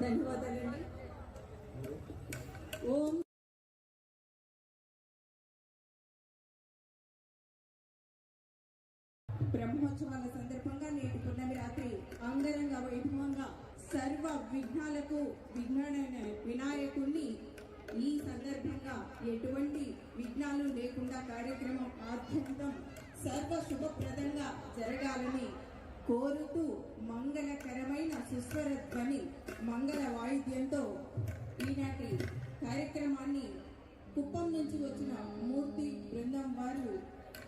ధన్యవాదాలండి. ఓం బ్రహ్మోత్సవాల సందర్భంగా నేటి పున్నమి రాత్రి అంగరంగ వైభవంగా సర్వ విఘ్నాలకు విఘ్నమైన వినాయకుణ్ణి ఈ సందర్భంగా ఎటువంటి విఘ్నాలు లేకుండా కార్యక్రమం ఆద్యంతం సర్వ శుభప్రదంగా జరగాలని కోరుతూ మంగళకరమైన సుస్వర ధ్వని మంగళ వాయిద్యంతో ఈనాటి కార్యక్రమాన్ని కుప్పం నుంచి వచ్చిన మూర్తి బృందం వారు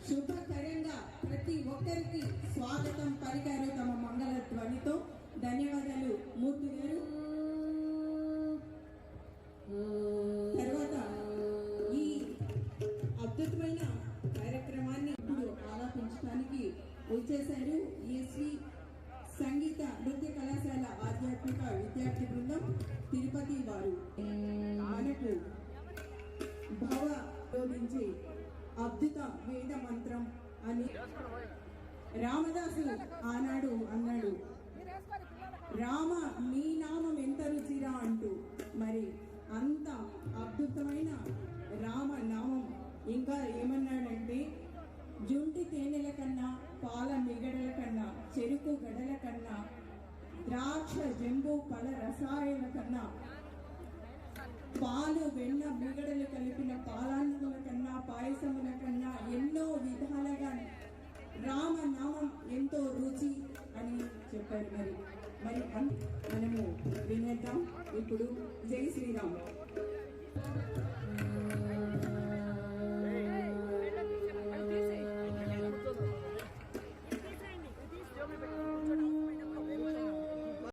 శుభకరంగా ప్రతి ఒక్కరికి స్వాగతం పలికారు తమ మంగళ ధ్వనితో. ధన్యవాదాలు మూర్తి గారు. తర్వాత ఈ అద్భుతమైన కార్యక్రమాన్ని ఇప్పుడు ఆలాపించడానికి వచ్చేశారు ఎస్వి సంగీత నృత్య కళాశాల ఆధ్యాత్మిక విద్యార్థి బృందం తిరుపతి వారు. మనకు భవ బోధించి అద్భుత వేద మంత్రం అని రామదాసు ఆనాడు అన్నాడు, రామ నీ నామం ఎంత రుచిరా అంటూ. మరి అంత అద్భుతమైన రామ నామం ఇంకా ఏమన్నాడంటే, జుంటి తేనెల కన్నా పాల మిగడల కన్నా చెరుకు గడల కన్నా ద్రాక్ష జంబు పల రసాయన కన్నా పాలు వెన్న మిగడలు కలిపిన పాలాన్నముల కన్నా పాయసముల కన్నా ఎన్నో విధాలుగా రామనామం ఎంతో రుచి అని చెప్పారు. మరి మనము వినేద్దాం ఇప్పుడు. జై శ్రీరామ్.